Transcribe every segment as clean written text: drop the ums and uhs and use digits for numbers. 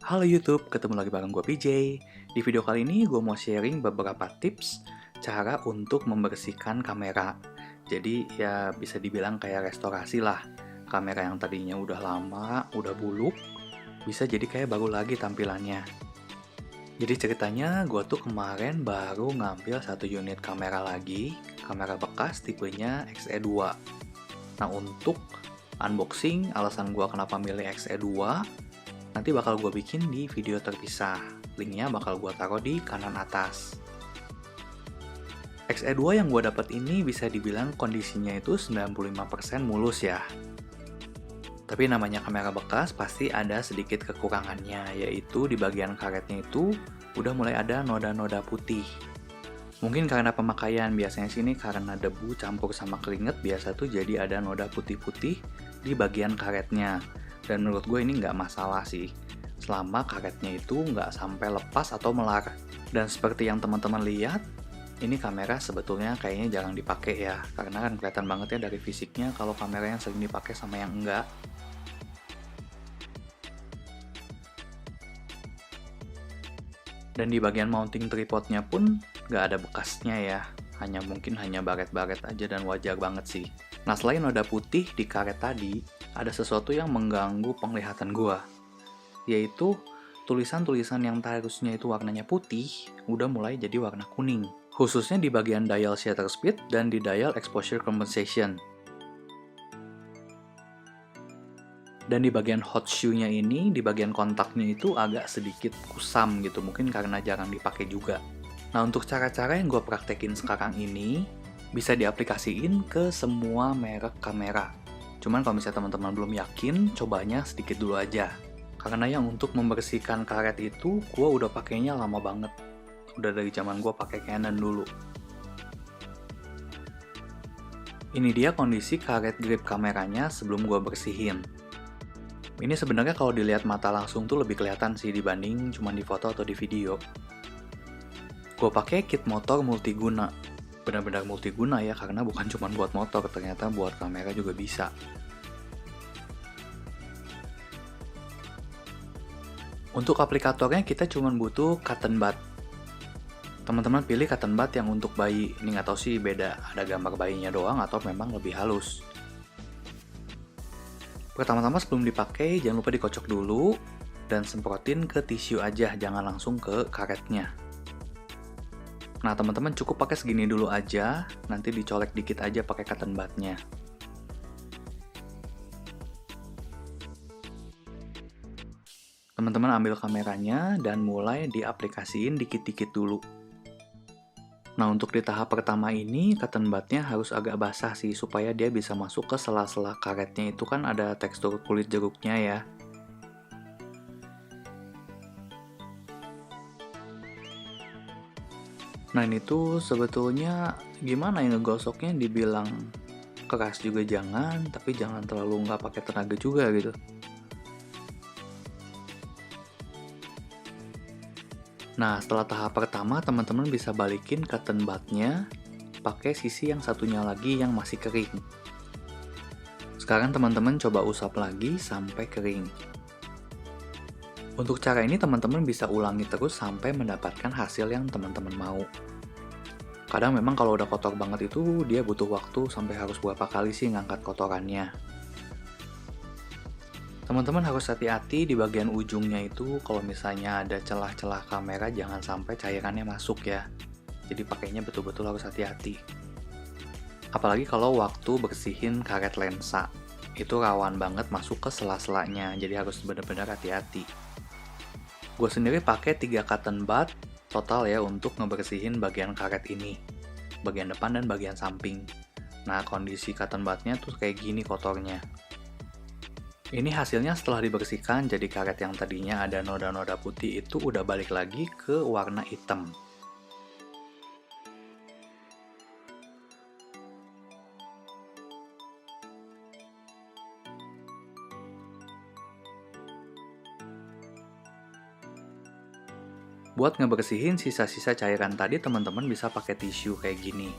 Halo YouTube, ketemu lagi bareng gue PJ. Di video kali ini gue mau sharing beberapa tips cara untuk membersihkan kamera. Jadi ya bisa dibilang kayak restorasi lah. Kamera yang tadinya udah lama, udah buluk, bisa jadi kayak baru lagi tampilannya. Jadi ceritanya gue tuh kemarin baru ngambil satu unit kamera lagi, kamera bekas tipenya XE2. Nah untuk unboxing, alasan gue kenapa milih XE2, nanti bakal gue bikin di video terpisah. Linknya bakal gue taruh di kanan atas. XE2 yang gue dapat ini bisa dibilang kondisinya itu 95% mulus ya. Tapi namanya kamera bekas pasti ada sedikit kekurangannya, yaitu di bagian karetnya itu udah mulai ada noda-noda putih. Mungkin karena pemakaian, biasanya sini karena debu campur sama keringet biasa tuh jadi ada noda putih-putih di bagian karetnya. Dan menurut gue ini nggak masalah sih, selama karetnya itu nggak sampai lepas atau melar. Dan seperti yang teman-teman lihat, ini kamera sebetulnya kayaknya jarang dipakai ya, karena kan kelihatan banget ya dari fisiknya kalau kamera yang sering dipakai sama yang enggak. Dan di bagian mounting tripodnya pun nggak ada bekasnya ya, mungkin hanya baret-baret aja dan wajar banget sih. Nah selain noda putih di karet tadi, ada sesuatu yang mengganggu penglihatan gua, yaitu tulisan-tulisan yang harusnya itu warnanya putih, udah mulai jadi warna kuning. Khususnya di bagian dial shutter speed dan di dial exposure compensation. Dan di bagian hot shoe-nya ini, di bagian kontaknya itu agak sedikit kusam gitu, mungkin karena jarang dipakai juga. Nah untuk cara-cara yang gue praktekin sekarang ini, bisa diaplikasiin ke semua merek kamera. Cuman kalau misalnya teman-teman belum yakin, cobanya sedikit dulu aja. Karena yang untuk membersihkan karet itu, gue udah pakainya lama banget. Udah dari zaman gue pakai Canon dulu. Ini dia kondisi karet grip kameranya sebelum gue bersihin. Ini sebenarnya kalau dilihat mata langsung tuh lebih kelihatan sih dibanding cuma di foto atau di video. Gue pakai kit motor multiguna. Benar-benar multiguna ya, karena bukan cuma buat motor, ternyata buat kamera juga bisa. Untuk aplikatornya kita cuma butuh cotton bud. Teman-teman pilih cotton bud yang untuk bayi. Ini nggak tahu sih beda, ada gambar bayinya doang atau memang lebih halus. Pertama-tama sebelum dipakai, jangan lupa dikocok dulu dan semprotin ke tisu aja, jangan langsung ke karetnya. Nah, teman-teman cukup pakai segini dulu aja, nanti dicolek dikit aja pakai cotton budnya. Teman-teman ambil kameranya dan mulai diaplikasiin dikit-dikit dulu. Nah, untuk di tahap pertama ini, cotton budnya harus agak basah sih, supaya dia bisa masuk ke sela-sela karetnya. Itu kan ada tekstur kulit jeruknya ya. Nah, ini tuh sebetulnya gimana ya ngegosoknya, dibilang keras juga jangan, tapi jangan terlalu nggak pakai tenaga juga gitu. Nah, setelah tahap pertama, teman-teman bisa balikin cotton budnya pakai sisi yang satunya lagi yang masih kering. Sekarang teman-teman coba usap lagi sampai kering. Untuk cara ini teman-teman bisa ulangi terus sampai mendapatkan hasil yang teman-teman mau. Kadang memang kalau udah kotor banget itu dia butuh waktu sampai harus berapa kali sih ngangkat kotorannya. Teman-teman harus hati-hati di bagian ujungnya itu, kalau misalnya ada celah-celah kamera jangan sampai cairannya masuk ya. Jadi pakainya betul-betul harus hati-hati. Apalagi kalau waktu bersihin karet lensa, itu rawan banget masuk ke sela-selanya, jadi harus benar-benar hati-hati. Gue sendiri pakai 3 cotton bud total ya untuk ngebersihin bagian karet ini, bagian depan dan bagian samping. Nah kondisi cotton budnya tuh kayak gini kotornya. Ini hasilnya setelah dibersihkan, jadi karet yang tadinya ada noda-noda putih itu udah balik lagi ke warna hitam. Buat ngebersihin sisa-sisa cairan tadi, teman-teman bisa pakai tisu kayak gini.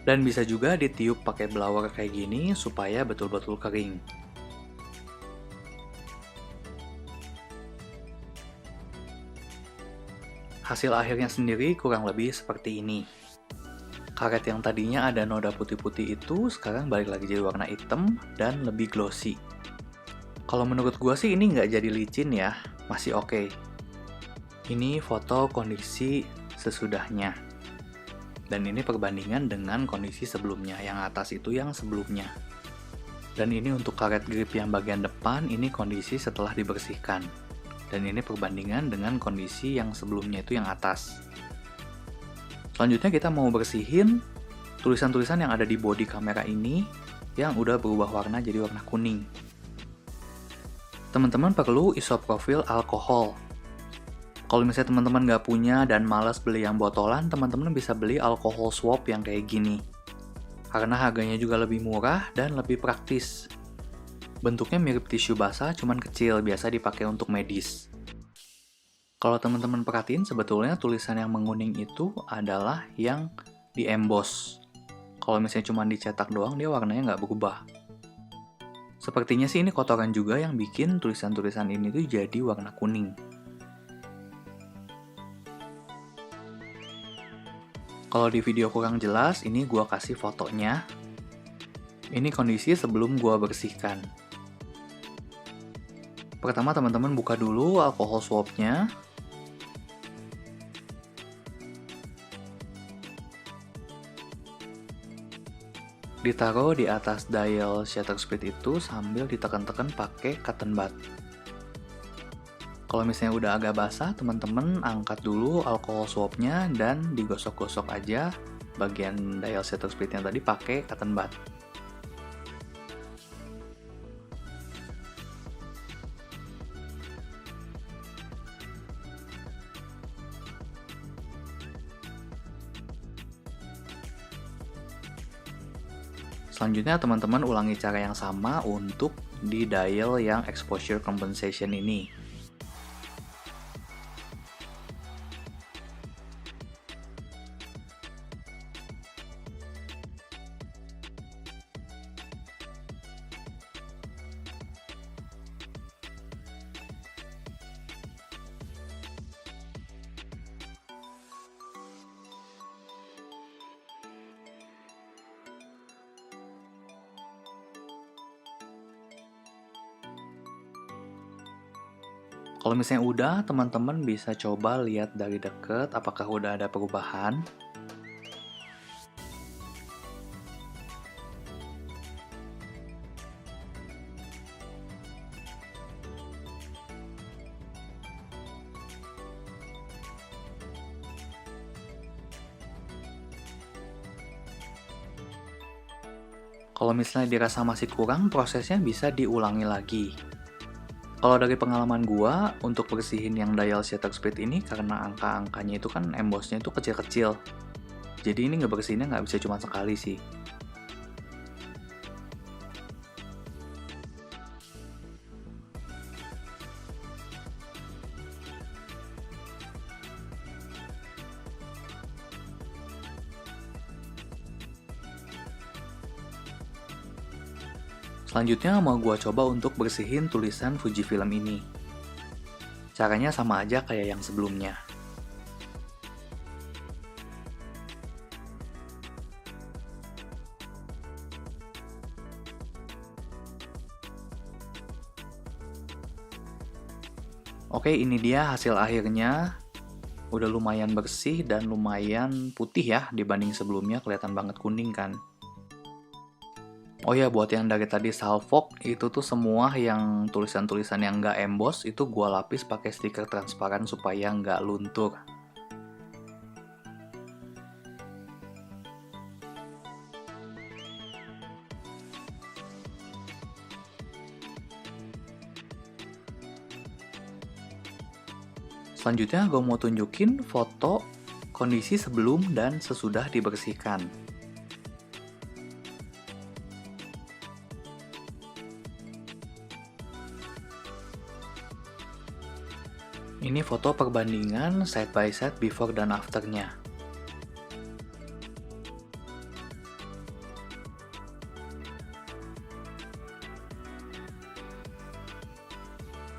Dan bisa juga ditiup pakai blower kayak gini supaya betul-betul kering. Hasil akhirnya sendiri kurang lebih seperti ini. Karet yang tadinya ada noda putih-putih itu sekarang balik lagi jadi warna hitam dan lebih glossy. Kalau menurut gua sih ini nggak jadi licin ya, masih oke. Ini foto kondisi sesudahnya. Dan ini perbandingan dengan kondisi sebelumnya, yang atas itu yang sebelumnya. Dan ini untuk karet grip yang bagian depan, ini kondisi setelah dibersihkan. Dan ini perbandingan dengan kondisi yang sebelumnya itu yang atas. Selanjutnya kita mau bersihin tulisan-tulisan yang ada di bodi kamera ini yang udah berubah warna jadi warna kuning. Teman-teman perlu isoprofil alkohol. Kalau misalnya teman-teman nggak punya dan malas beli yang botolan, teman-teman bisa beli alkohol swab yang kayak gini. Karena harganya juga lebih murah dan lebih praktis. Bentuknya mirip tisu basah, cuman kecil, biasa dipakai untuk medis. Kalau teman-teman perhatiin, sebetulnya tulisan yang menguning itu adalah yang di-emboss. Kalau misalnya cuma dicetak doang, dia warnanya nggak berubah. Sepertinya sih ini kotoran juga yang bikin tulisan-tulisan ini tuh jadi warna kuning. Kalau di video kurang jelas, ini gua kasih fotonya. Ini kondisi sebelum gua bersihkan. Pertama teman-teman buka dulu alkohol swabnya. Ditaruh di atas dial shutter speed itu sambil ditekan-tekan pakai cotton bud. Kalau misalnya udah agak basah, teman-teman angkat dulu alkohol swabnya dan digosok-gosok aja bagian dial shutter speed yang tadi pakai cotton bud. Selanjutnya teman-teman ulangi cara yang sama untuk di dial yang exposure compensation ini. Kalau misalnya udah, teman-teman bisa coba lihat dari deket apakah udah ada perubahan. Kalau misalnya dirasa masih kurang, prosesnya bisa diulangi lagi. Kalau dari pengalaman gua, untuk bersihin yang dial shutter speed ini karena angka-angkanya itu kan embossnya itu kecil-kecil. Jadi ini ngebersihinnya nggak bisa cuma sekali sih. Selanjutnya mau gua coba untuk bersihin tulisan Fujifilm ini. Caranya sama aja kayak yang sebelumnya. Oke, ini dia hasil akhirnya. Udah lumayan bersih dan lumayan putih ya dibanding sebelumnya, kelihatan banget kuning kan. Oh ya, buat yang dari tadi salfok, itu tuh semua yang tulisan-tulisan yang nggak emboss itu gua lapis pakai stiker transparan supaya nggak luntur. Selanjutnya gue mau tunjukin foto kondisi sebelum dan sesudah dibersihkan. Ini foto perbandingan side by side before dan afternya.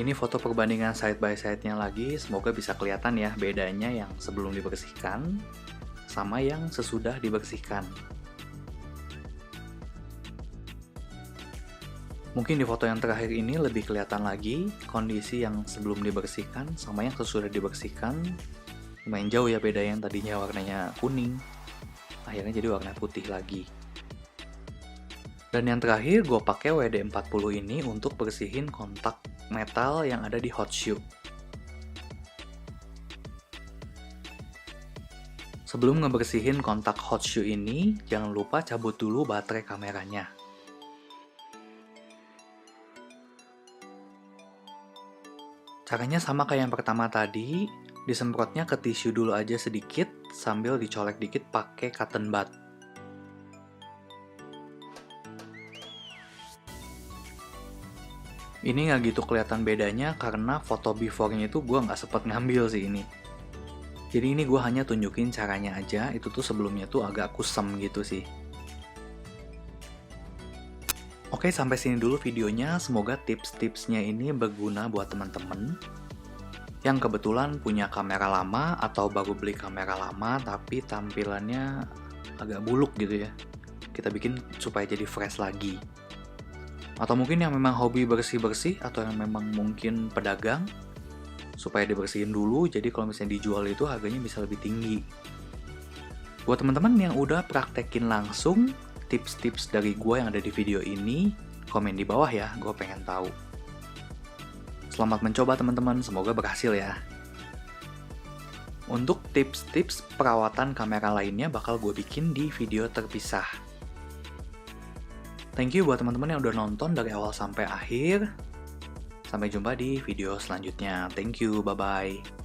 Ini foto perbandingan side by side-nya lagi, semoga bisa kelihatan ya bedanya yang sebelum dibersihkan sama yang sesudah dibersihkan. Mungkin di foto yang terakhir ini lebih kelihatan lagi kondisi yang sebelum dibersihkan sama yang sesudah dibersihkan. Lumayan jauh ya beda, yang tadinya warnanya kuning, akhirnya jadi warna putih lagi. Dan yang terakhir, gue pakai WD-40 ini untuk bersihin kontak metal yang ada di hot shoe. Sebelum ngebersihin kontak hot shoe ini, jangan lupa cabut dulu baterai kameranya. Caranya sama kayak yang pertama tadi, disemprotnya ke tisu dulu aja sedikit, sambil dicolek dikit pakai cotton bud. Ini nggak gitu kelihatan bedanya karena foto before-nya itu gue nggak sempet ngambil sih ini. Jadi ini gue hanya tunjukin caranya aja, itu tuh sebelumnya tuh agak kusam gitu sih. Oke, sampai sini dulu videonya. Semoga tips-tipsnya ini berguna buat teman-teman yang kebetulan punya kamera lama atau baru beli kamera lama tapi tampilannya agak buluk gitu ya. Kita bikin supaya jadi fresh lagi. Atau mungkin yang memang hobi bersih-bersih atau yang memang mungkin pedagang, supaya dibersihin dulu, jadi kalau misalnya dijual itu harganya bisa lebih tinggi. Buat teman-teman yang udah praktekin langsung tips-tips dari gue yang ada di video ini, komen di bawah ya, gue pengen tahu. Selamat mencoba teman-teman, semoga berhasil ya. Untuk tips-tips perawatan kamera lainnya bakal gue bikin di video terpisah. Thank you buat teman-teman yang udah nonton dari awal sampai akhir. Sampai jumpa di video selanjutnya. Thank you, bye-bye.